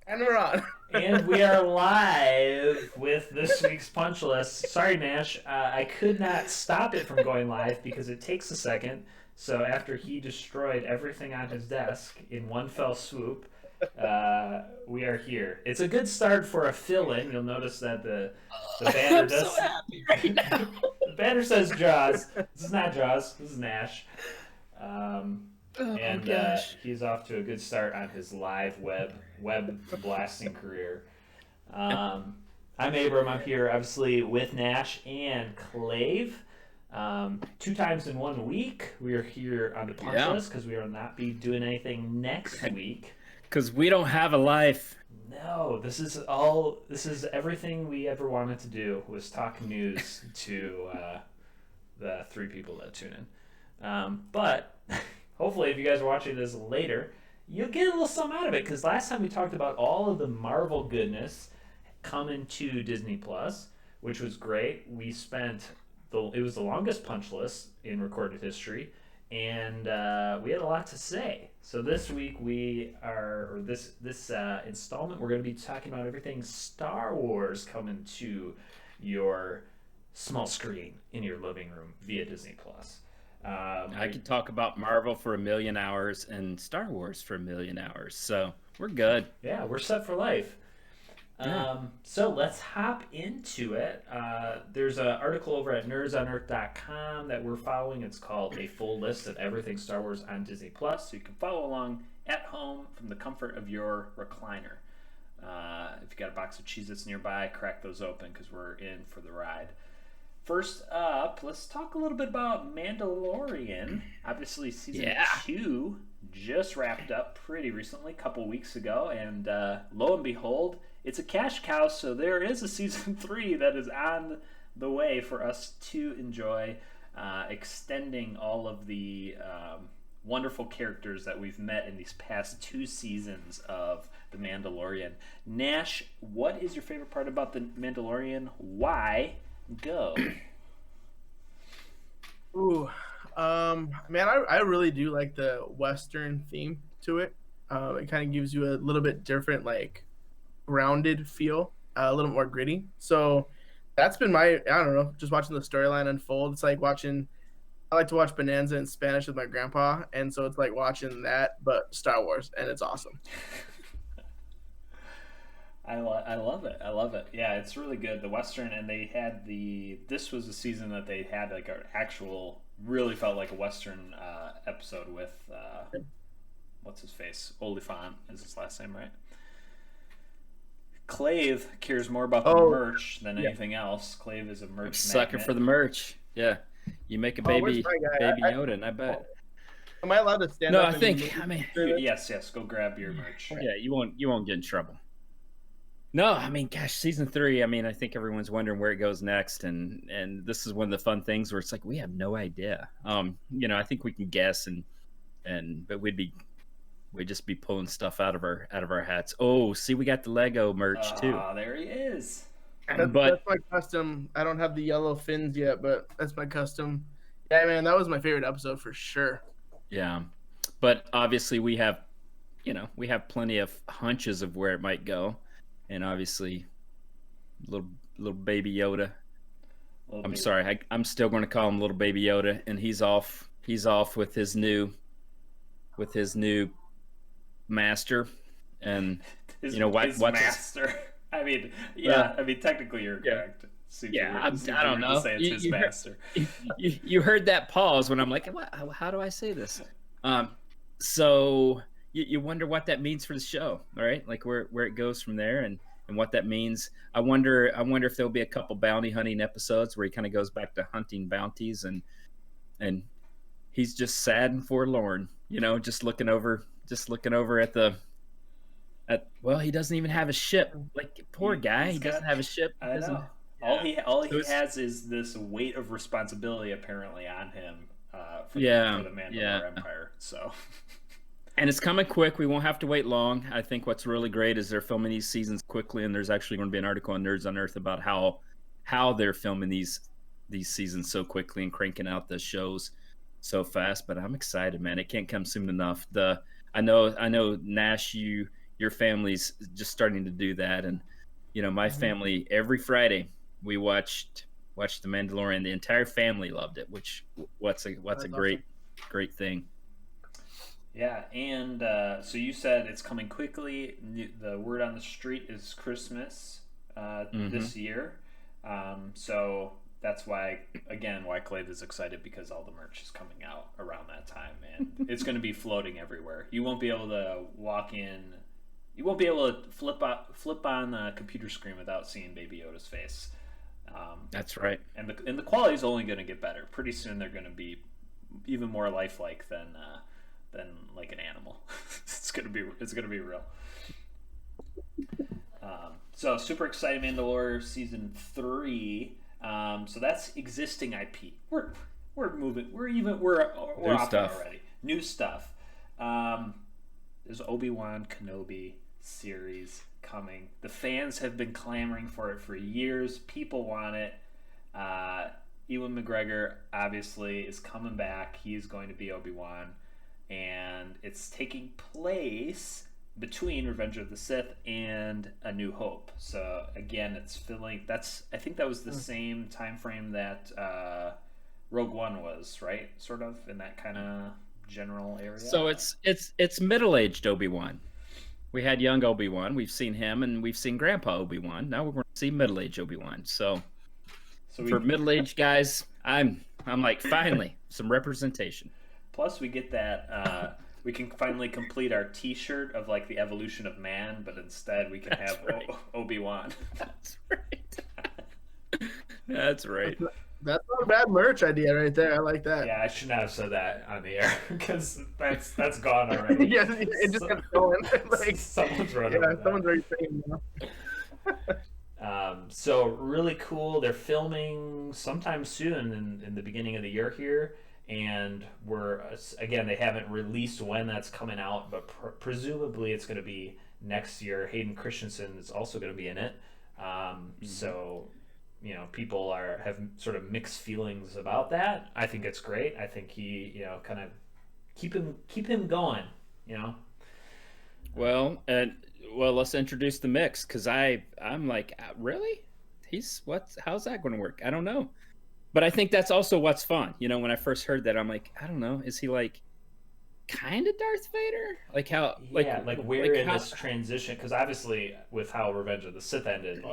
And we're on. And we are live with this week's punch list. Sorry, Nash, I could not stop it from going live because it takes a second. So after he destroyed everything on his desk in one fell swoop, we are here. It's a good start for a fill-in. You'll notice that the banner I'm so does. happy right now. The banner says Jaws. This is not Jaws. This is Nash. Um, Oh and gosh. he's off to a good start on his live web blasting career. Um, I'm Abram. I'm here obviously with Nash and Clave. 2 times in 1 week. We are here on the punch Yeah, list because we will not be doing anything next week. because we don't have a life. No, this is all. This is everything we ever wanted to do was talk news to the 3 people that tune in. But hopefully, if you guys are watching this later, you'll get a little something out of it. Because last time we talked about all of the Marvel goodness coming to Disney Plus, which was great. We spent it was the longest punch list in recorded history, and we had a lot to say. So this week or this installment, we're going to be talking about everything Star Wars coming to your small screen in your living room via Disney Plus. I could talk about Marvel for a million hours and Star Wars for a million hours. So we're good. Yeah, we're set for life. Yeah. So let's hop into it. There's an article over at nerdsonearth.com that we're following. It's called A Full List of Everything Star Wars on Disney Plus. So you can follow along at home from the comfort of your recliner. If you got a box of Cheez-Its nearby, crack those open because we're in for the ride. First up, let's talk a little bit about Mandalorian. Obviously, season 2 just wrapped up pretty recently, a couple weeks ago, and lo and behold, it's a cash cow, so there is a season 3 that is on the way for us to enjoy, extending all of the wonderful characters that we've met in these past 2 seasons of The Mandalorian. Nash, what is your favorite part about The Mandalorian? Why? Go. Ooh. Man, I really do like the Western theme to it. It kind of gives you a little bit different, like, grounded feel, a little more gritty. So that's been I don't know, just watching the storyline unfold. It's like I like to watch Bonanza in Spanish with my grandpa, and so it's like watching that, but Star Wars, and it's awesome. I love it. I love it. Yeah, it's really good. The Western, and they had this was a season that they had like an actual, really felt like a Western episode with, what's his face? Oliphant is his last name, right? Clave cares more about the merch than anything else. Clave is a merch Sucker magnet. for the merch. Yeah. You make a Where's baby my guy? baby Yoda, and I bet. Am I allowed to stand No, up? I and think move I mean through this? Yes, go grab your merch. yeah, you won't get in trouble. No, I mean, gosh, season 3. I mean, I think everyone's wondering where it goes next, and this is one of the fun things where it's like we have no idea. I think we can guess, but we'd just be pulling stuff out of our hats. Oh, see, we got the Lego merch too. Ah, there he is. That's my custom. I don't have the yellow fins yet, but that's my custom. Yeah, man, that was my favorite episode for sure. Yeah, but obviously we have plenty of hunches of where it might go, and obviously little baby Yoda. Sorry, I'm still going to call him little baby Yoda, and he's off with his new master, and his master. I mean, yeah. I mean, technically you're correct. I don't know. Say it's his master. You heard that pause when I'm like, how do I say this? So you wonder what that means for the show, right? Like where it goes from there, and what that means. I wonder if there'll be a couple bounty hunting episodes where he kind of goes back to hunting bounties, and he's just sad and forlorn, just looking over well, he doesn't even have a ship. Like, poor guy, he doesn't have a ship. I know. Yeah. All he has is this weight of responsibility apparently on him for the Mandalorian Empire. So, and it's coming quick. We won't have to wait long. I think what's really great is they're filming these seasons quickly, and there's actually going to be an article on Nerds on Earth about how they're filming these seasons so quickly and cranking out the shows so fast. But I'm excited, man. It can't come soon enough. I know Nash, you your family's just starting to do that, and my family every Friday we watched The Mandalorian. The entire family loved it, which what's a That's great awesome. great thing. Yeah, and so you said it's coming quickly. The word on the street is Christmas Hmm. this year. So that's why, again, why Clave is excited, because all the merch is coming out around that time, and it's going to be floating everywhere. You won't be able to walk in. You won't be able to flip on the computer screen without seeing Baby Yoda's face. That's right. And the quality is only going to get better. Pretty soon they're going to be even more lifelike than like an animal. It's gonna be real. So super excited, Mandalorian season 3. So that's existing IP. We're moving. We're New off it stuff. already. New stuff. Um, there's Obi-Wan Kenobi series coming. The fans have been clamoring for it for years. People want it. Uh, Ewan McGregor obviously is coming back. He's going to be Obi-Wan, and it's taking place between Revenge of the Sith and A New Hope. So again, it's filling. I think that was the same time frame that Rogue One was, right? Sort of in that kind of general area. So it's middle-aged Obi-Wan. We had young Obi-Wan. We've seen him, and we've seen Grandpa Obi-Wan. Now we're going to see middle-aged Obi-Wan. So So for we middle-aged guys, I'm like, finally some representation. plus we get that. We can finally complete our T-shirt of like the evolution of man, but instead we can That's have right. Obi-Wan. That's right. That's right. That's not a bad merch idea right there. I like that. Yeah, I should not have said that on the air because that's gone already. Yeah, it just kept going. Like, Someone's running yeah, with someone's that. already saying now. So really cool. They're filming sometime soon in the beginning of the year here, and we're again they haven't released when that's coming out, but presumably it's going to be next year. Hayden Christensen is also going to be in it. So people have sort of mixed feelings about that. I think it's great. I think he kind of keep him going. You know. Well, let's introduce the mix, because I'm like, really? How's that going to work? I don't know. But I think that's also what's fun. When I first heard that, I'm like, I don't know. Is he like kind of Darth Vader? Like how? Yeah, like where like in how? this transition? Because obviously, with how Revenge of the Sith ended,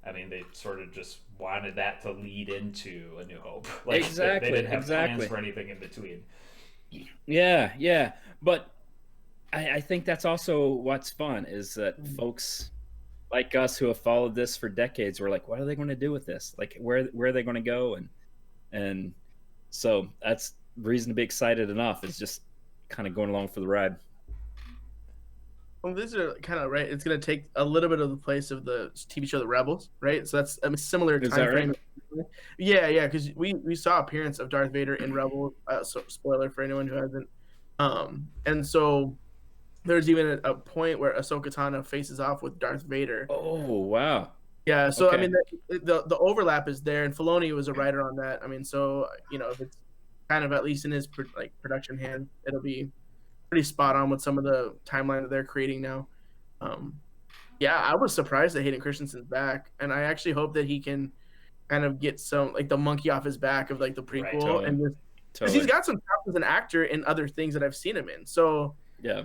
I mean, they sort of just wanted that to lead into A New Hope. Like they Exactly, didn't have plans exactly. for anything in between. Yeah, yeah. But I think that's also what's fun is that Mm. folks like us who have followed this for decades were like, what are they going to do with this? Like, where are they going to go? And so that's reason to be excited enough. Is just kind of going along for the ride. Well, these are kind of right. It's gonna take a little bit of the place of the TV show The Rebels, right? So that's a similar Is that time right? frame. Yeah, yeah, because we saw appearance of Darth Vader in Rebels. So spoiler for anyone who hasn't. And so there's even a point where Ahsoka Tano faces off with Darth Vader. Oh wow. Yeah, so I Okay. mean the overlap is there, and Filoni was a writer on that. I mean, so if it's kind of at least in his production hand, it'll be pretty spot on with some of the timeline that they're creating now. Um, yeah, I was surprised that Hayden Christensen's back, and I actually hope that he can kind of get some like the monkey off his back of like the Right. prequel, Totally. and just because he's Totally. got some chops as an actor in other things that I've seen him in. So Yeah.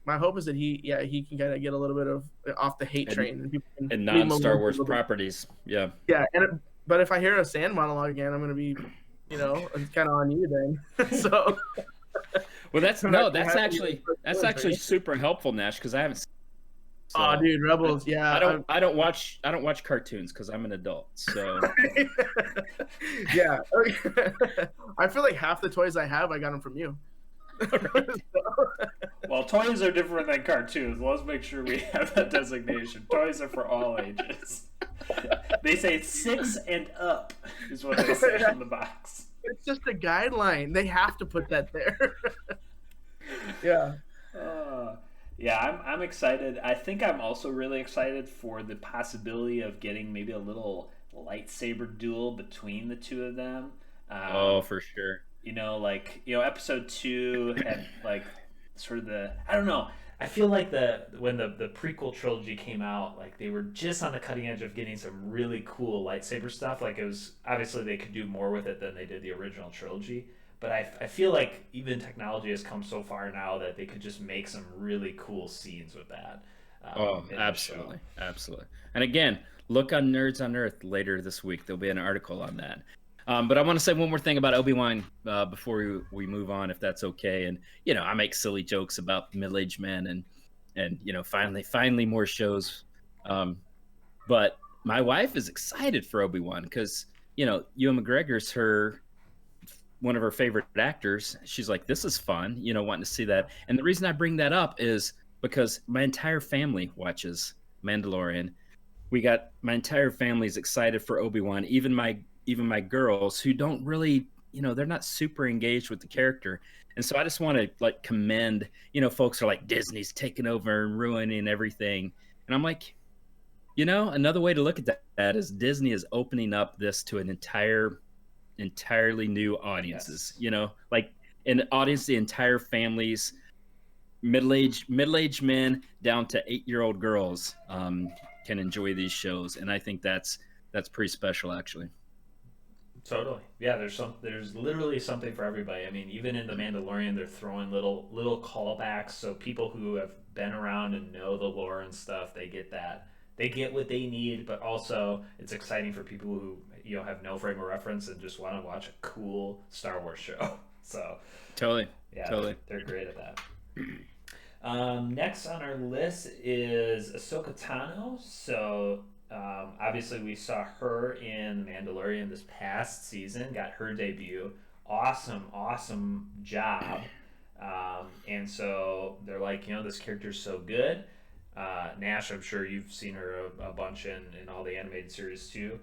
my hope is that he can kind of get a little bit of off the hate And train, and people can and leave him non-Star alone for a Wars little bit. properties. Yeah. Yeah, but if I hear a Sand monologue again, I'm gonna be, it's kind of on you then. So Well, that's I'm no, not gonna that's have to actually use super helpful, Nash, because I haven't. Oh, So dude, Rebels, I yeah, don't I don't watch cartoons because I'm an adult. So yeah. I feel like half the toys I have, I got them from you. Well, toys are different than cartoons. Let's make sure we have that designation. Toys are for all ages. They say 6 and up is what they say on the box. It's just a guideline. They have to put that there. Yeah. Yeah, I'm excited. I think I'm also really excited for the possibility of getting maybe a little lightsaber duel between the two of them. oh, for sure. Episode 2 had like sort of the, I don't know. I feel like when the prequel trilogy came out, like they were just on the cutting edge of getting some really cool lightsaber stuff. Like it was obviously they could do more with it than they did the original trilogy. But I feel like even technology has come so far now that they could just make some really cool scenes with that. Oh, In the show. absolutely, absolutely. And again, look on Nerds on Earth later this week. There'll be an article on that. But I want to say one more thing about Obi-Wan before we move on, if that's okay. And I make silly jokes about middle-aged men and finally more shows. But my wife is excited for Obi-Wan because Ewan McGregor's one of her favorite actors. She's like, this is fun, wanting to see that. And the reason I bring that up is because my entire family watches Mandalorian. We got my entire family's excited for Obi-Wan, even my girls who don't really, they're not super engaged with the character. And so I just want to like commend, folks are like Disney's taking over and ruining everything. And I'm like, another way to look at that is Disney is opening up this to an entirely new audiences. Yes. Like an audience, the entire families, middle-aged men down to 8-year-old girls can enjoy these shows, and I think that's pretty special, actually. Totally. Yeah, there's literally something for everybody. I mean, even in The Mandalorian, they're throwing little callbacks, so people who have been around and know the lore and stuff, they get that. They get what they need, but also it's exciting for people who have no frame of reference and just want to watch a cool Star Wars show. So Totally. yeah, Totally. they're great at that. Next on our list is Ahsoka Tano. So obviously we saw her in Mandalorian this past season, got her debut. Awesome job. And so they're like, this character's so good. Nash, I'm sure you've seen her a bunch in all the animated series too.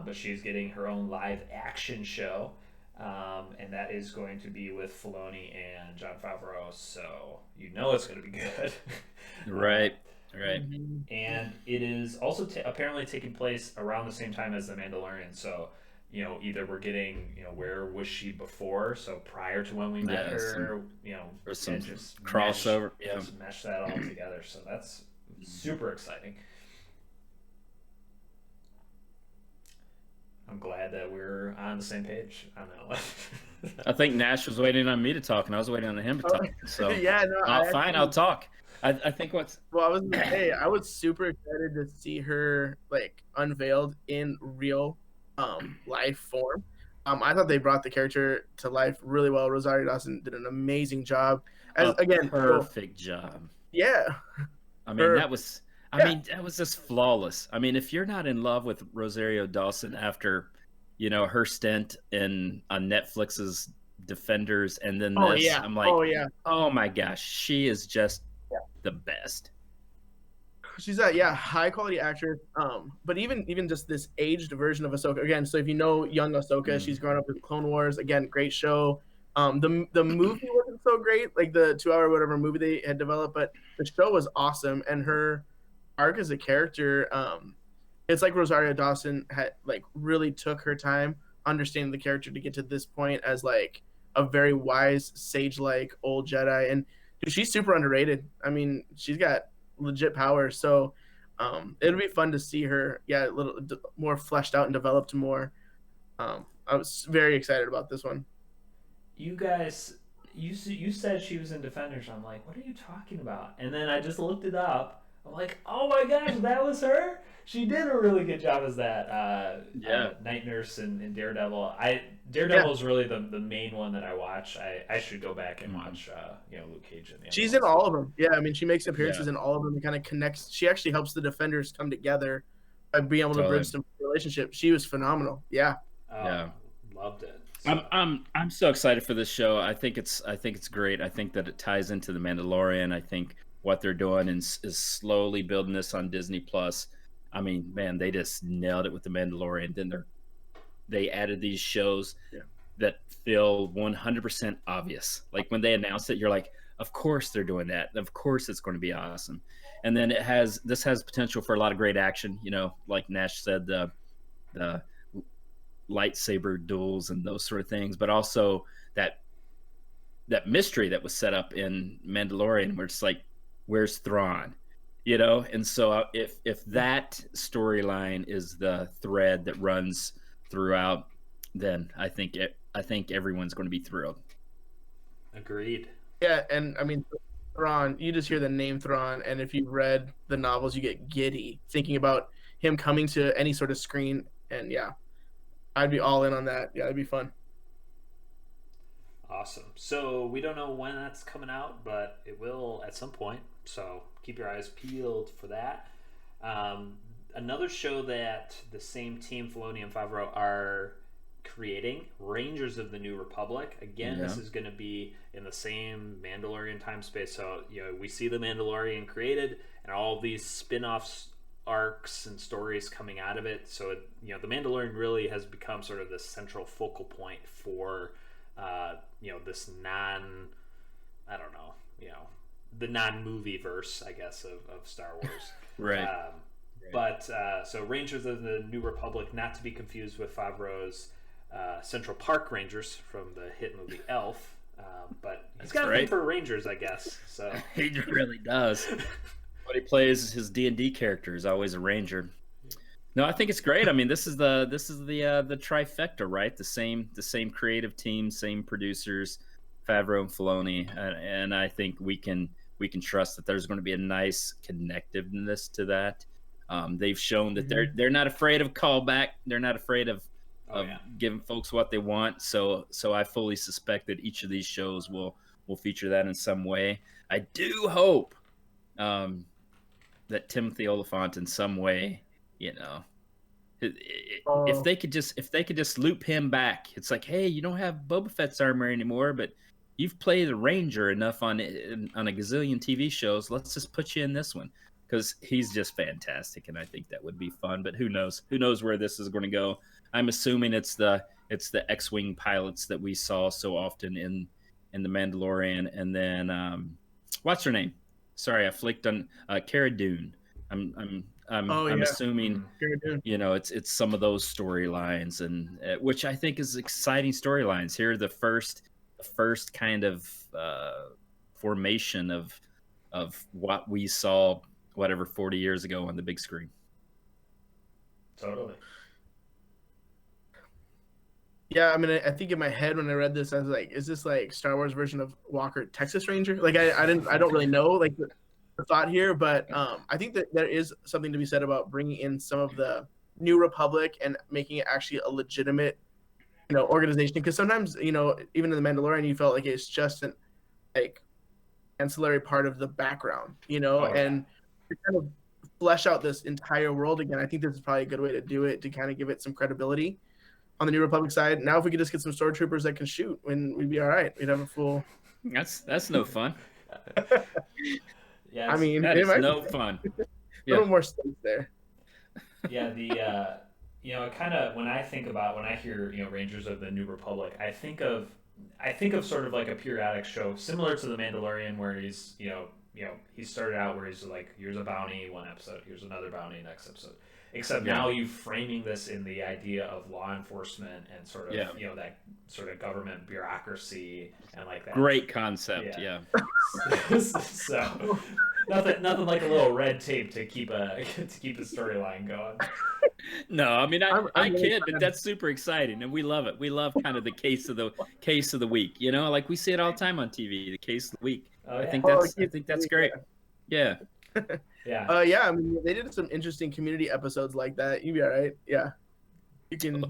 But she's getting her own live action show. And that is going to be with Filoni and Jon Favreau, so it's going to be good. Right. And it is also apparently taking place around the same time as The Mandalorian, so either we're getting where was she before, so prior to when we met her, or some and just crossover, mesh that all together. So that's super exciting. I'm glad that we're on the same page on that one. I think Nash was waiting on me to talk, and I was waiting on him to talk. So Yeah, no, fine, I'll talk. I think well, I was gonna say I was super excited to see her like unveiled in real life form. I thought they brought the character to life really well. Rosario Dawson did an amazing job. Perfect job. Yeah. I mean, that was just flawless. I mean, if you're not in love with Rosario Dawson after, her stint on Netflix's Defenders and then this, I'm like, oh my gosh, she is just the best. She's a high quality actress. But even just this aged version of Ahsoka again. So if you know young Ahsoka, she's grown up with Clone Wars. Again, great show. The movie wasn't so great, like the 2-hour whatever movie they had developed, but the show was awesome, and her arc as a character, it's like Rosario Dawson had like really took her time understanding the character to get to this point as like a very wise sage-like old Jedi, and dude, she's super underrated. I mean, she's got legit power, so it'll be fun to see her a little more fleshed out and developed more. I was very excited about this one. You guys, you said she was in Defenders. I'm like, what are you talking about? And then I just looked it up. I'm like, oh my gosh, that was her. She did a really good job as that night nurse in Daredevil. Daredevil is really the main one that I watch. I should go back and watch Luke Cage. She's in all of them. Yeah, I mean, she makes appearances in all of them and kind of connects. She actually helps the Defenders come together by being able to bridge some relationship. She was phenomenal. Yeah. Loved it. So. I'm so excited for this show. I think it's great. I think that it ties into The Mandalorian. I think what they're doing is slowly building this on Disney Plus. I mean, man, they just nailed it with The Mandalorian. Then they added these shows that feel 100% obvious. Like when they announced it, you're like, of course they're doing that. Of course it's going to be awesome. And then this has potential for a lot of great action. Like Nash said, the lightsaber duels and those sort of things, but also that that mystery that was set up in Mandalorian, where it's like, where's Thrawn, you know? And so if that storyline is the thread that runs throughout, then I think everyone's going to be thrilled. Agreed. Yeah, and I mean, Thrawn, you just hear the name Thrawn, and if you've read the novels, you get giddy thinking about him coming to any sort of screen. And yeah, I'd be all in on that. Yeah, it'd be fun. Awesome. So we don't know when that's coming out, but it will at some point. So keep your eyes peeled for that. Another show that the same team, Filoni and Favreau, are creating, Rangers of the New Republic. Again, this is going to be in the same Mandalorian time space. So, we see the Mandalorian created and all of these spin-offs, arcs and stories coming out of it. So, the Mandalorian really has become sort of the central focal point for, this the non-movie verse, I guess, of Star Wars. Right. But so Rangers of the New Republic, not to be confused with Favreau's Central Park Rangers from the hit movie Elf. But he's got a thing for Rangers, I guess. So he really does. But he plays his D&D character is always a ranger. No, I think it's great. I mean, this is the trifecta, right? The same creative team, same producers, Favreau and Filoni, and I think we can trust that there's going to be a nice connectiveness to that. They've shown that they're not afraid of callback. They're not afraid of giving folks what they want. So I fully suspect that each of these shows will feature that in some way. I do hope that Timothy Olyphant in some way, if they could just loop him back. It's like, hey, you don't have Boba Fett's armor anymore, but you've played a ranger enough on a gazillion TV shows. Let's just put you in this one, because he's just fantastic, and I think that would be fun. But who knows? Who knows where this is going to go? I'm assuming it's the X-wing pilots that we saw so often in the Mandalorian, and then what's her name? Sorry, I flicked on Cara Dune. I'm assuming it's some of those storylines, and which I think is exciting storylines. Here are the first kind of formation of what we saw 40 years ago on the big screen. Totally. Yeah, I mean, I think in my head when I read this, I was like, "Is this like Star Wars version of Walker Texas Ranger?" Like, I don't really know like the thought here, but I think that there is something to be said about bringing in some of the New Republic and making it actually a legitimate, organization. Because sometimes, even in the Mandalorian, you felt like it's just an ancillary part of the background, and to kind of flesh out this entire world again. I think this is probably a good way to do it, to kind of give it some credibility. On the New Republic side, now if we could just get some stormtroopers that can shoot, we'd be all right. We'd have a full. That's no fun. Yeah, I mean, that is no fun. A little more space there. Yeah, kind of when I hear Rangers of the New Republic, I think of sort of like a periodic show similar to the Mandalorian, where he's he started out where he's like, here's a bounty one episode, here's another bounty next episode. Except now you framing this in the idea of law enforcement and sort of that sort of government bureaucracy and like that. Great concept, yeah. So nothing like a little red tape to keep a storyline going. No, I mean I kid, but that's super exciting, and we love it. We love kind of the case of the week. Like we see it all the time on TV. The case of the week. I think that's great. Yeah. Yeah. I mean, they did some interesting community episodes like that. You'd be all right. Yeah. You can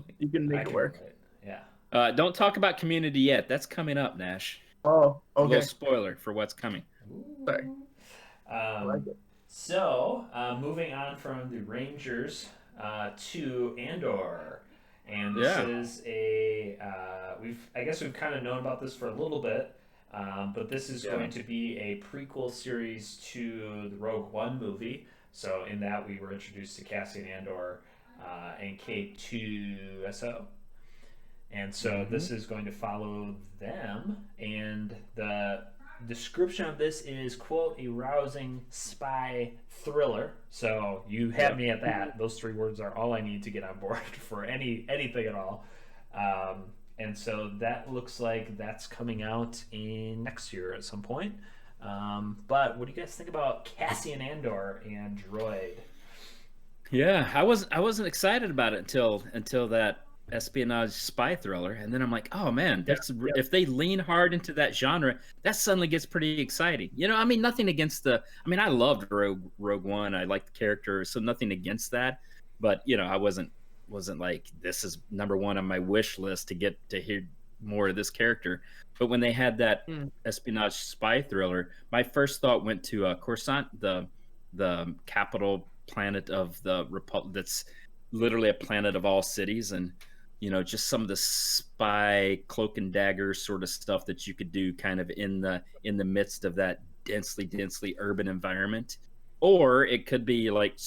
make it work. Yeah. Don't talk about Community yet. That's coming up, Nash. Oh, okay. A little spoiler for what's coming. Sorry. I like it. So, moving on from the Rangers to Andor. And this is we've kind of known about this for a little bit. But this is going to be a prequel series to the Rogue One movie. So in that we were introduced to Cassian Andor and K2SO. And so this is going to follow them. And the description of this is, quote, a rousing spy thriller. So you had me at that. Those three words are all I need to get on board for anything at all. and so that looks like that's coming out in next year at some point. But what do you guys think about Cassian Andor and Droid? Yeah, I wasn't excited about it until that espionage spy thriller, and then I'm like, oh man, Yeah, that's yeah. if they lean hard into that genre, that suddenly gets pretty exciting. I mean, nothing against I mean, I loved Rogue One. I liked the character, so nothing against that. But I wasn't like this is number one on my wish list to get to hear more of this character. But when they had that Mm. espionage spy thriller, my first thought went to Coruscant, the capital planet of the Republic. That's literally a planet of all cities, and just some of the spy cloak and dagger sort of stuff that you could do kind of in the midst of that densely urban environment. Or it could be like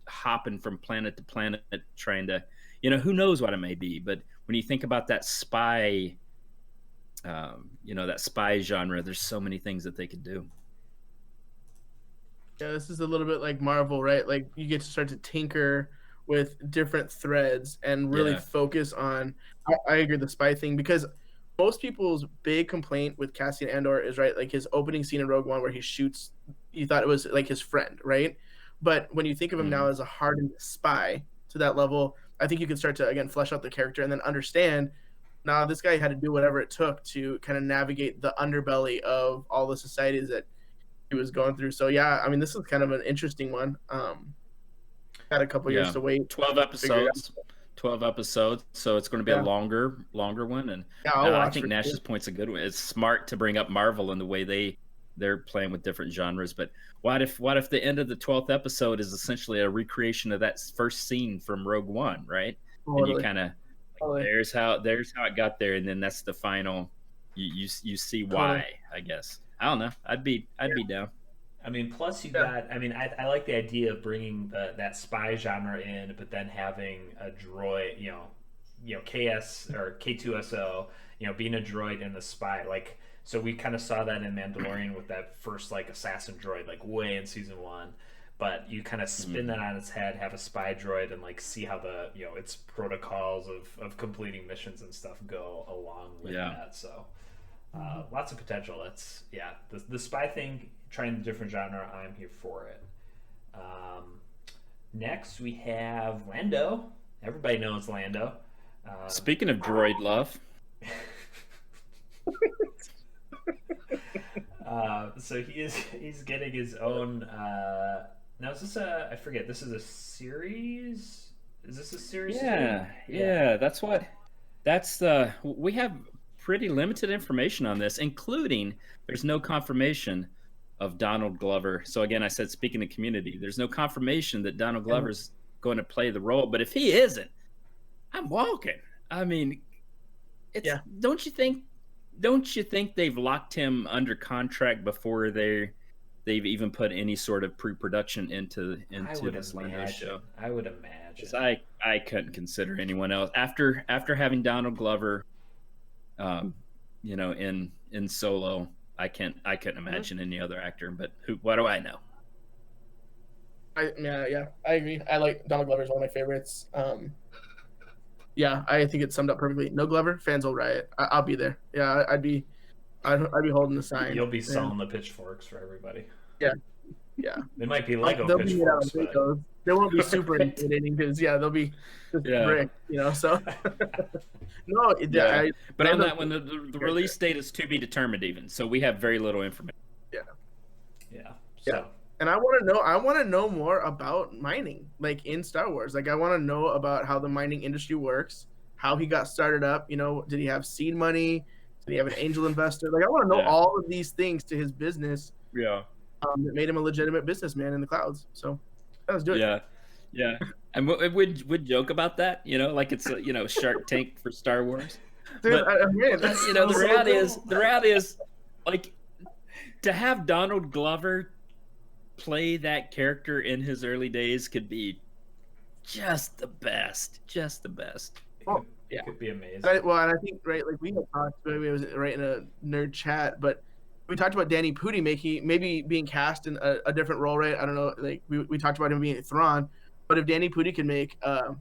hopping from planet to planet trying to, who knows what it may be. But when you think about that spy, that spy genre, there's so many things that they could do. Yeah, this is a little bit like Marvel, right? Like you get to start to tinker with different threads and really Yeah. focus on. I agree the spy thing because most people's big complaint with Cassian Andor is right, like his opening scene in Rogue One where he shoots. You thought it was like his friend, right? But when you think of him now Mhm. as a hardened spy to that level, I think you can start to again flesh out the character and then understand. Now this guy had to do whatever it took to kind of navigate the underbelly of all the societies that he was going through. So yeah, I mean, this is kind of an interesting one. Got a couple years Yeah. to wait 12 to figure it episodes. out. 12 episodes, so it's going to be a Yeah, longer one. And yeah, I'll I watch think for sure. Nash's point's a good one. It's smart to bring up Marvel and the way they're playing with different genres. But what if the end of the 12th episode is essentially a recreation of that first scene from Rogue One, right? And you Totally, kind of like, totally, there's how it got there, and then that's the final. You see totally. why, I guess. I don't know. I'd be down. I mean, plus you Yeah, got. I mean, I like the idea of bringing that spy genre in, but then having a droid, KS or K2SO, being a droid and the spy. Like, so we kind of saw that in Mandalorian with that first like assassin droid, like way in season 1. But you kind of spin Mhm. that on its head, have a spy droid, and like see how the its protocols of completing missions and stuff go along with Yeah. that. So lots of potential. That's the spy thing, trying the different genre. I'm here for it. Um, Next we have Lando. Everybody knows Lando. Um, Speaking of droid love, so he's getting his own. Now is this a? I forget. This is a series. Is this a series too? Yeah. yeah, that's the we have pretty limited information on this, including there's no confirmation of Donald Glover. So again, I said speaking of community, there's no confirmation that Donald yeah, Glover's going to play the role. But if he isn't, I'm walking. I mean, it's yeah. don't you think they've locked him under contract before they've even put any sort of pre-production into I into would this Lando imagine. show? I would Because imagine. I couldn't consider anyone else after having Donald Glover, um, in Solo. I couldn't Mhm. imagine any other actor. But what do I know? Yeah, I agree. I like Donald Glover is one of my favorites. Yeah, I think it summed up perfectly. No Glover, fans will riot. I'll be there. Yeah, I'd be holding the sign. You'll be Yeah, selling the pitchforks for everybody. yeah, yeah. They might be Lego They'll be made out pitchforks, of but Legos. They won't be super Right. intimidating because yeah, they'll be just Yeah, brick. So no, yeah. But on Lando's that one, the a character. release date is to be determined. Even so, we have very little information. Yeah, yeah. yeah. So And I want to know more about mining, like in Star Wars. Like I want to know about how the mining industry works, how he got started up. Did he have seed money? Did he have an angel investor? Like I want to know Yeah, all of these things to his business yeah, that made him a legitimate businessman in the clouds. So let's do it. yeah, yeah. And would joke about that, like it's a Shark Tank for Star Wars. Dude, But man, that's the so reality is like to have Donald Glover play that character in his early days could be just the best. it cool. could Yeah. it could be amazing. And I think right, like we had talked, maybe it was right in a nerd chat, but we talked about Danny Pudi maybe being cast in a different role, right? I don't know, like we talked about him being Thrawn, but if Danny Pudi can make an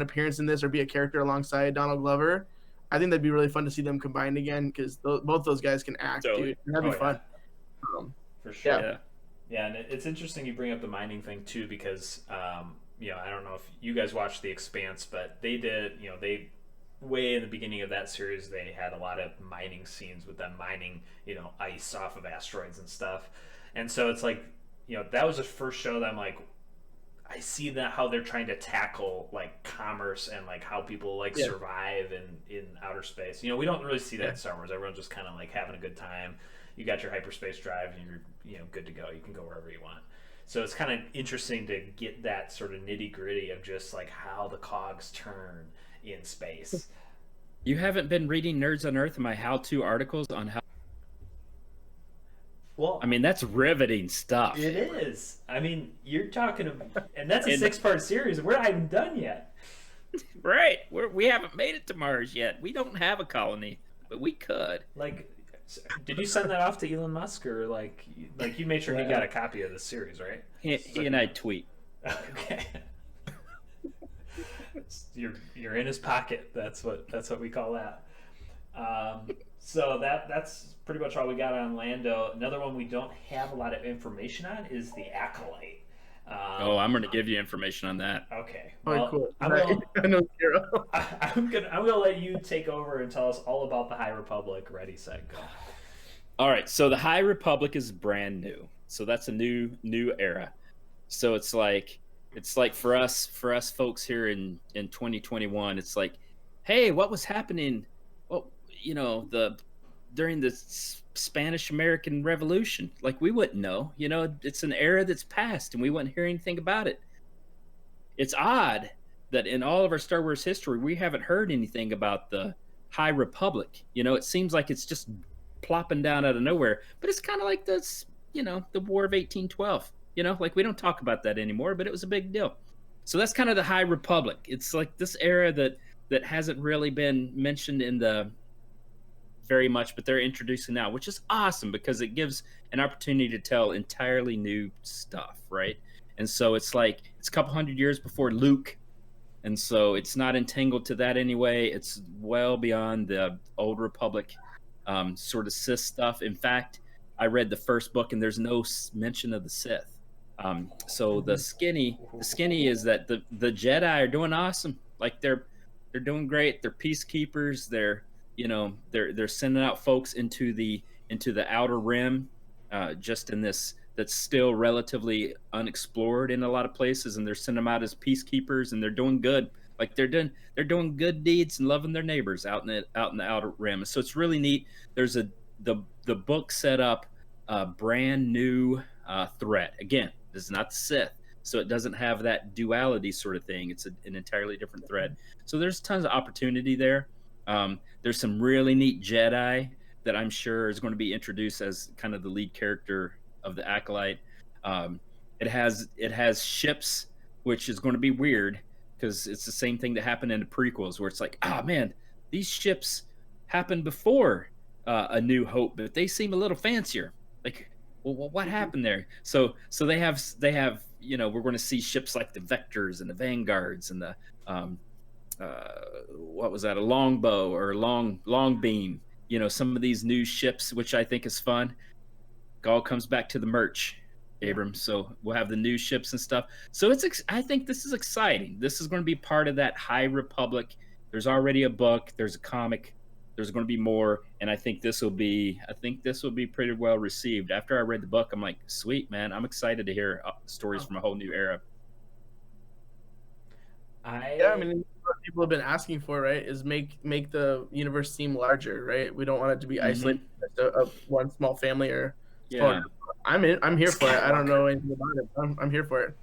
appearance in this or be a character alongside Donald Glover, I think that'd be really fun to see them combined again because both those guys can act, Totally. dude. And that'd be Oh, fun. for sure. Yeah. Yeah. Yeah, and it's interesting you bring up the mining thing too because I don't know if you guys watched The Expanse, but they did. They way in the beginning of that series they had a lot of mining scenes with them mining ice off of asteroids and stuff, and so it's like that was the first show that I'm like I see that how they're trying to tackle like commerce and like how people like survive in outer space. We don't really see that in Star Wars. Everyone's just kind of like having a good time. You got your hyperspace drive and you're good to go. You can go wherever you want. So it's kind of interesting to get that sort of nitty gritty of just like how the cogs turn in space. You haven't been reading Nerds on Earth and my how-to articles on how. Well, I mean, that's riveting stuff. it is. I mean, you're talking about, and that's a 6-part series. We're not even done yet. Right. We haven't made it to Mars yet. We don't have a colony, but we could. Like, did you send that off to Elon Musk, or like you made sure he got a copy of the series, right? He and I tweet. Okay. You're in his pocket. That's what we call that. So that's pretty much all we got on Lando. Another one we don't have a lot of information on is the Acolyte. I'm going to give you information on that. Okay. Oh, cool. I'm I know zero. gonna let you take over and tell us all about the High Republic. Ready, set, go. All right. So the High Republic is brand new. So that's a new era. So it's like for us folks here in 2021, it's like, hey, what was happening? Well, during the Spanish American Revolution, like we wouldn't know. It's an era that's passed, and we wouldn't hear anything about it. It's odd that in all of our Star Wars history, we haven't heard anything about the High Republic. It seems like it's just plopping down out of nowhere. But it's kind of like this, the War of 1812. Like we don't talk about that anymore, but it was a big deal. So that's kind of the High Republic. It's like this era that hasn't really been mentioned in the very much, but they're introducing now, which is awesome because it gives an opportunity to tell entirely new stuff, right? And so it's like it's a couple hundred years before Luke, and so it's not entangled to that anyway. It's well beyond the Old Republic sort of Sith stuff. In fact, I read the first book, and there's no mention of the Sith. So the skinny is that the Jedi are doing awesome. Like they're doing great. They're peacekeepers. They're sending out folks into the outer rim, just in this that's still relatively unexplored in a lot of places, and they're sending them out as peacekeepers, and they're doing good. Like they're doing good deeds and loving their neighbors out in the outer rim. So it's really neat. There's the book set up a brand new threat. Again, this is not the Sith, so it doesn't have that duality sort of thing. It's an entirely different thread. So there's tons of opportunity there. There's some really neat Jedi that I'm sure is going to be introduced as kind of the lead character of the Acolyte. It has ships, which is going to be weird because it's the same thing that happened in the prequels, where it's like, man, these ships happened before A New Hope, but they seem a little fancier. Like, well, what happened there? So they have we're going to see ships like the Vectors and the Vanguards and the what was that, a longbow or long beam, some of these new ships, which I think is fun. It all comes back to the merch, Abram. So we'll have the new ships and stuff. So I think this is exciting. This is going to be part of that High Republic. There's already a book, there's a comic, there's going to be more, and I think this will be pretty well received. After I read the book, I'm like, sweet, man, I'm excited to hear stories from a whole new era. I mean, what people have been asking for, right, is make the universe seem larger, right? We don't want it to be isolated of one small family or. Yeah, I'm here for it. I don't know anything about it. I'm here for it.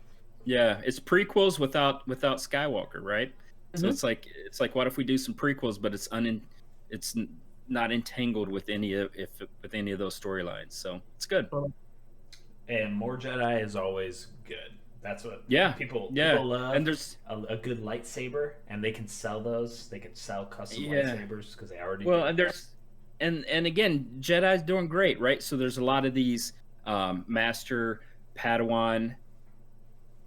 Yeah, it's prequels without Skywalker, right? So it's like what if we do some prequels, but it's not entangled with any of those storylines. So it's good. And more Jedi is always good. That's what people love. And there's a good lightsaber, and they can sell those. They can sell custom lightsabers because they already. Well, and there's and again, Jedi's doing great, right? So there's a lot of these master Padawan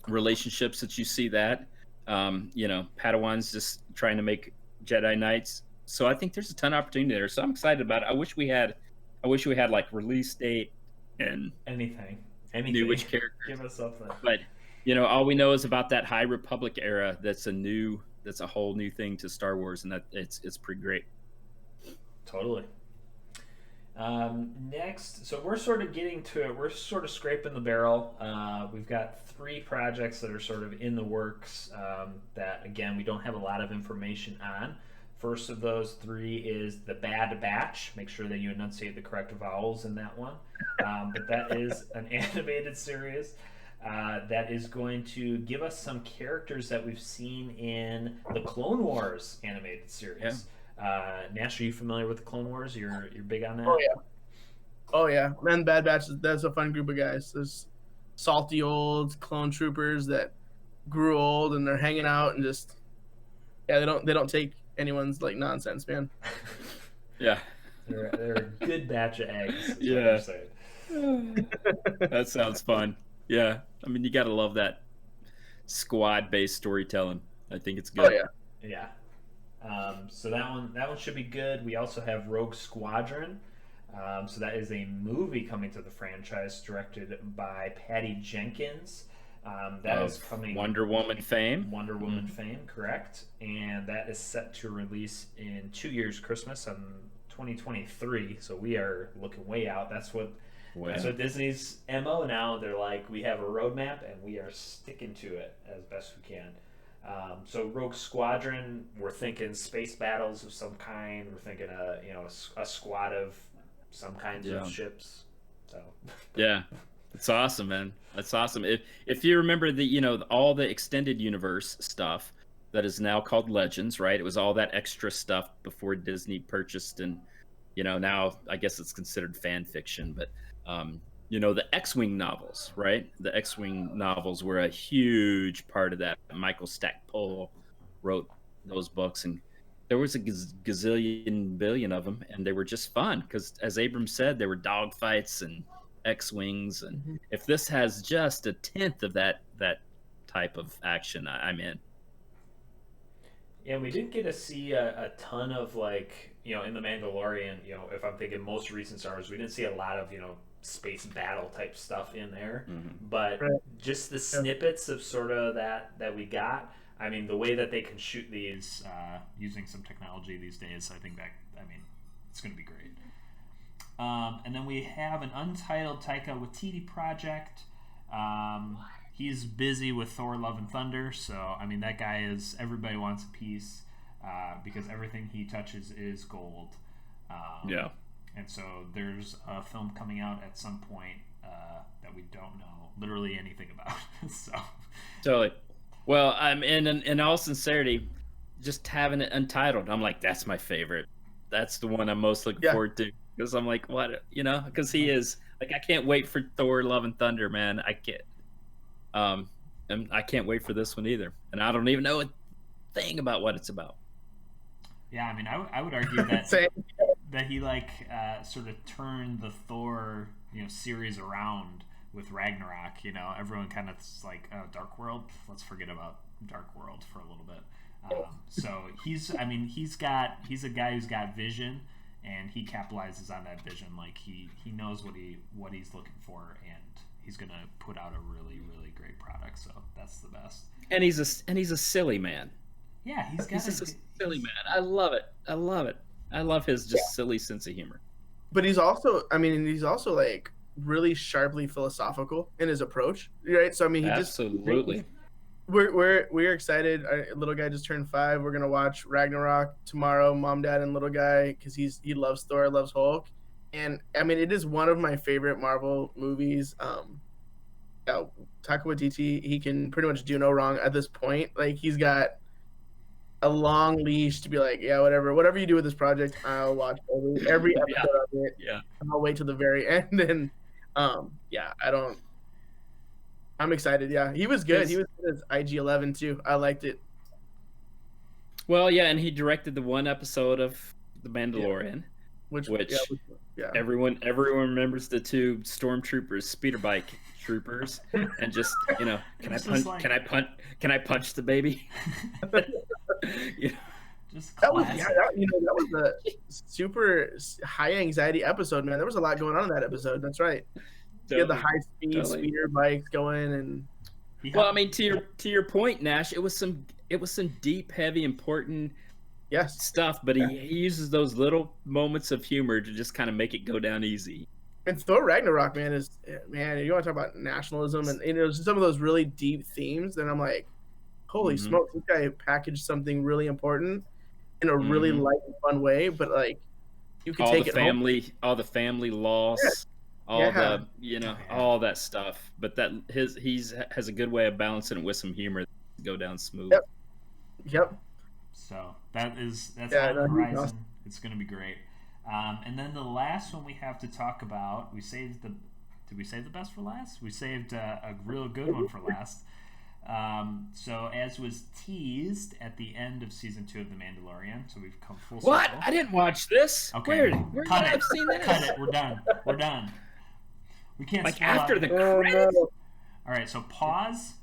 relationships that you see that Padawans just trying to make Jedi Knights. So I think there's a ton of opportunity there. So I'm excited about it. I wish we had like release date and Anything, knew anything. which characters. Give us something. But all we know is about that High Republic era. That's a whole new thing to Star Wars, and that it's pretty great. Totally. Next, so we're sort of getting to it. We're sort of scraping the barrel. We've got 3 projects that are sort of in the works that, again, we don't have a lot of information on. First of those 3 is The Bad Batch. Make sure that you enunciate the correct vowels in that one. But that is an animated series that is going to give us some characters that we've seen in the Clone Wars animated series. Yeah. Nash, are you familiar with the Clone Wars? You're big on that? Oh yeah, man. Bad Batch. That's a fun group of guys. There's salty old clone troopers that grew old and they're hanging out and just they don't take anyone's like nonsense, man. Yeah, they're a good batch of eggs. Yeah, that sounds fun. Yeah, I mean you gotta love that squad-based storytelling. I think it's good. Oh yeah. Yeah. So that one should be good. We also have Rogue Squadron. So that is a movie coming to the franchise, directed by Patty Jenkins. That is coming. Wonder Woman fame. Wonder Woman fame, correct. And that is set to release in 2 years, Christmas on 2023. So we are looking way out. That's what Disney's MO now. They're like, we have a roadmap and we are sticking to it as best we can. So Rogue Squadron, we're thinking space battles of some kind. We're thinking a squad of some kinds of ships. So yeah, it's awesome, man. That's awesome. If you remember all the extended universe stuff that is now called Legends, right? It was all that extra stuff before Disney purchased, and now I guess it's considered fan fiction, but the X-Wing novels, right? The X-Wing novels were a huge part of that. Michael Stackpole wrote those books, and there was a gazillion billion of them, and they were just fun because, as Abrams said, there were dogfights and X-Wings, and if this has just a tenth of that type of action, I'm in. Yeah, we didn't get to see a ton of in the Mandalorian. If I'm thinking most recent Star Wars, we didn't see a lot of space battle type stuff in there, but just the snippets of sort of that we got. I mean, the way that they can shoot these using some technology these days, I think it's going to be great. And then we have an untitled Taika Waititi project. He's busy with Thor: Love and Thunder, so I mean that guy is everybody wants a piece because everything he touches is gold. Yeah. And so there's a film coming out at some point that we don't know literally anything about. So totally. Well, I'm in all sincerity, just having it untitled, I'm like, that's my favorite. That's the one I'm most looking forward to, because I'm like, what, because he is like, I can't wait for Thor: Love and Thunder, man. I can't. And I can't wait for this one either. And I don't even know a thing about what it's about. Yeah, I mean, I would argue that that he sort of turned the Thor series around with Ragnarok. Everyone kind of like, oh, Dark World, let's forget about Dark World for a little bit. So he's a guy who's got vision, and he capitalizes on that vision. Like he knows what he's looking for, and he's gonna put out a really, really great product. So that's the best. And he's a silly man. Yeah, he's a silly man. I love it. I love his just silly sense of humor. But he's also like really sharply philosophical in his approach, right? So I mean, absolutely. We're excited. Our little guy just turned 5. We're gonna watch Ragnarok tomorrow, mom, dad, and little guy, because he loves Thor, loves Hulk, and I mean it is one of my favorite Marvel movies. Taika Waititi, he can pretty much do no wrong at this point. Like he's got a long leash to be like, yeah, whatever you do with this project, I'll watch every episode of it. Yeah, and I'll wait till the very end. And I'm excited. Yeah, he was good. He was good as IG-11 too. I liked it. Well, yeah, and he directed the one episode of The Mandalorian, which everyone remembers the 2 stormtroopers, speeder bike troopers, and just can I punch the baby? Just That was classic. that was a super high anxiety episode, man. There was a lot going on in that episode. That's right. You had the high speed speeder bikes going, and well, I mean, to your point, Nash, it was some deep, heavy, important stuff, but he uses those little moments of humor to just kind of make it go down easy. And Thor Ragnarok, man, you want to talk about nationalism and just some of those really deep themes, and I'm like, holy smokes, this guy packaged something really important in a really light and fun way, but like you can take it home. All the family loss, all the all that stuff. But that he's has a good way of balancing it with some humor to go down smooth. Yep. So that's on the horizon. Awesome. It's going to be great. And then the last one we have to talk about, did we save the best for last? We saved a real good one for last. So as was teased at the end of season 2 of The Mandalorian, so we've come full circle. What? I didn't watch this. Okay. Where did I have seen that? Cut it. We're done. We can't like after the credits. All right, so pause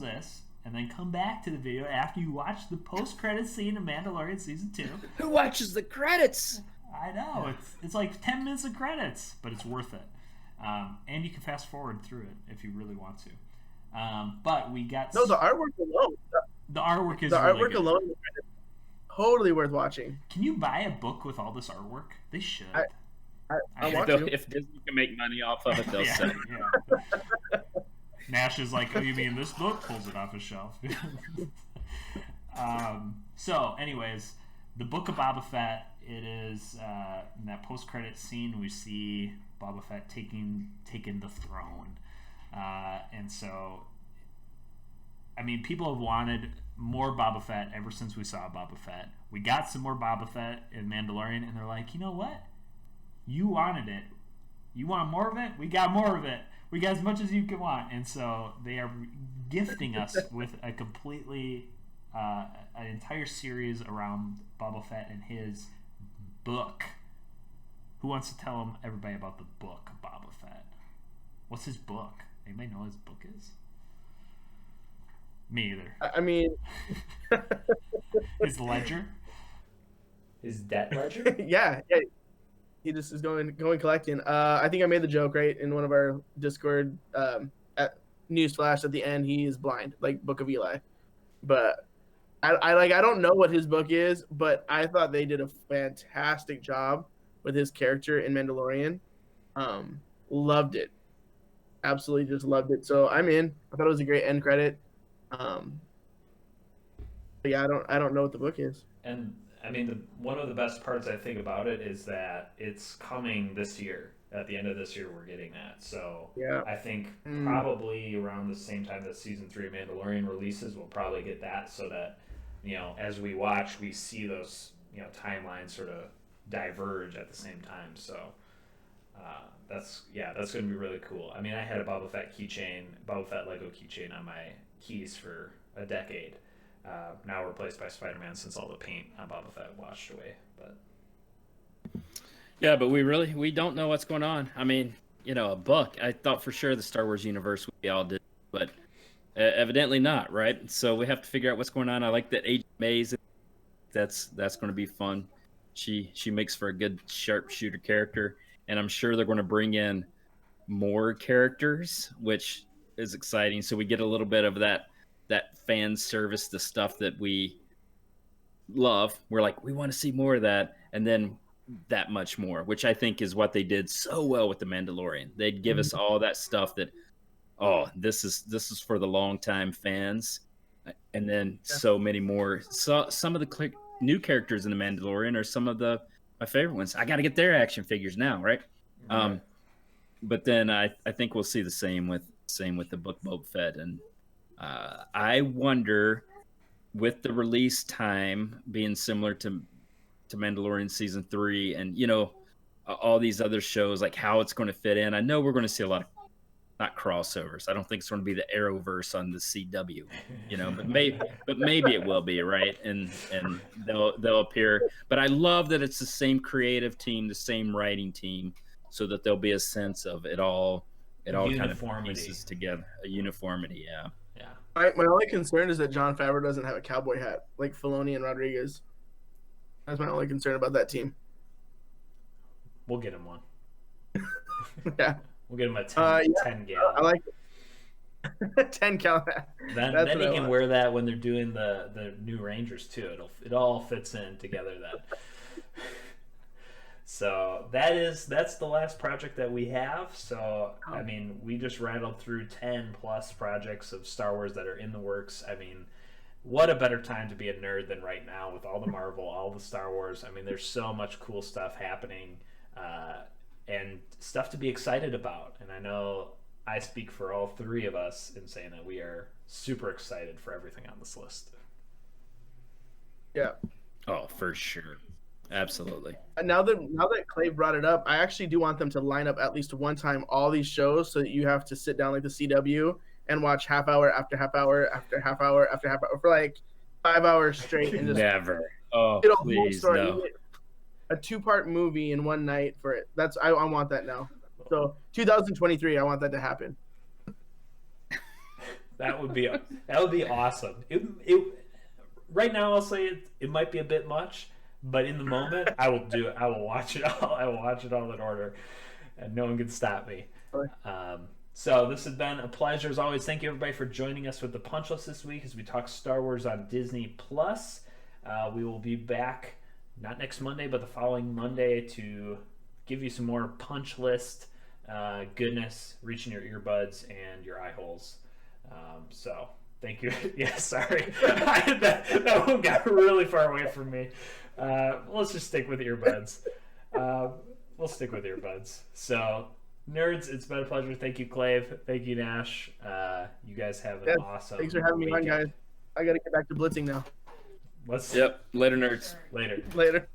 this, and then come back to the video after you watch the post-credits scene of Mandalorian season 2. Who watches the credits? I know, it's like 10 minutes of credits, but it's worth it. And you can fast forward through it if you really want to. But we got the artwork alone. The artwork is the really artwork good. Alone. Totally worth watching. Can you buy a book with all this artwork? They should. I want to. If Disney can make money off of it, they'll sell it. Yeah. Nash is like, oh, you mean this book? Pulls it off his shelf. So, anyways, the Book of Boba Fett. It is in that post-credit scene we see Boba Fett taking the throne, and so, I mean, people have wanted more Boba Fett ever since we saw Boba Fett. We got some more Boba Fett in Mandalorian, and they're like, you know what? You wanted it. You want more of it? We got more of it. We got as much as you can want, and so they are gifting us with a completely an entire series around Boba Fett and his book. Who wants to tell everybody about the book of Boba Fett? What's his book? Anybody know what his book is? Me either. I mean, his ledger, his debt ledger. yeah. He just is going collecting. I think I made the joke right in one of our Discord. At newsflash, at the end, he is blind, like Book of Eli. But I don't know what his book is, but I thought they did a fantastic job with his character in Mandalorian. Loved it, absolutely just loved it. So I'm in. I thought it was a great end credit. But yeah, I don't know what the book is. And I mean, one of the best parts I think about it is that it's coming this year. At the end of this year, we're getting that. So yeah. I think probably around the same time that season 3 of Mandalorian releases, we'll probably get that, so that, as we watch, we see those, timelines sort of diverge at the same time. So that's going to be really cool. I mean, I had a Boba Fett Lego keychain on my keys for a decade. Now replaced by Spider-Man since all the paint on Boba Fett washed away. But yeah, but we don't know what's going on. I mean, a book. I thought for sure the Star Wars universe we all did, but evidently not, right? So we have to figure out what's going on. I like that Agent Maze. That's going to be fun. She makes for a good sharpshooter character, and I'm sure they're going to bring in more characters, which is exciting. So we get a little bit of that fan service, the stuff that we love. We're like, we want to see more of that, and then that much more, which I think is what they did so well with the Mandalorian. They'd give us all that stuff that, this is for the longtime fans, and then so many more. So some of the new characters in the Mandalorian are some of my favorite ones. I got to get their action figures now, right? But then I think we'll see the same with the book Boba Fett, and I wonder, with the release time being similar to Mandalorian season 3, and all these other shows, like how it's going to fit in. I know we're going to see a lot of not crossovers. I don't think it's going to be the Arrowverse on the CW, but maybe it will be, right? And they'll appear. But I love that it's the same creative team, the same writing team, so that there'll be a sense of it all kind of pieces together. A uniformity, yeah. My only concern is that Jon Favreau doesn't have a cowboy hat like Filoni and Rodriguez. That's my only concern about that team. We'll get him one. Yeah. We'll get him a 10 gallon. I like it. 10 gallon. Then he can wear that when they're doing the new Rangers too. It all fits in together then. So that's the last project that we have. So I mean, we just rattled through 10 plus projects of Star Wars that are in the works. I mean, what a better time to be a nerd than right now with all the Marvel, all the Star Wars. I mean, there's so much cool stuff happening, and stuff to be excited about. And I know I speak for all three of us in saying that we are super excited for everything on this list. Yeah. Oh, for sure. Absolutely. Now that Clay brought it up, I actually do want them to line up at least one time all these shows so that you have to sit down like the CW and watch half hour after half hour after half hour after half hour for like 5 hours straight and just Never. Oh, get a whole please, story. no. A 2-part movie in one night for it. I want that now. So 2023, I want that to happen. That would be awesome. Right now, I'll say it might be a bit much, but in the moment, I will do it. I will watch it all. I will watch it all in order, and no one can stop me. So this has been a pleasure as always. Thank you everybody for joining us with the punch list this week as we talk Star Wars on Disney Plus. We will be back not next Monday, but the following Monday to give you some more punch list goodness, reaching your earbuds and your eye holes. So thank you. Yeah, sorry. that one got really far away from me. Let's just stick with earbuds. We'll stick with earbuds. So, nerds, it's been a pleasure. Thank you, Clave. Thank you, Nash. You guys have an awesome Thanks for having me on, weekend. guys. I got to get back to blitzing now. Yep. Later, nerds. Later. Later.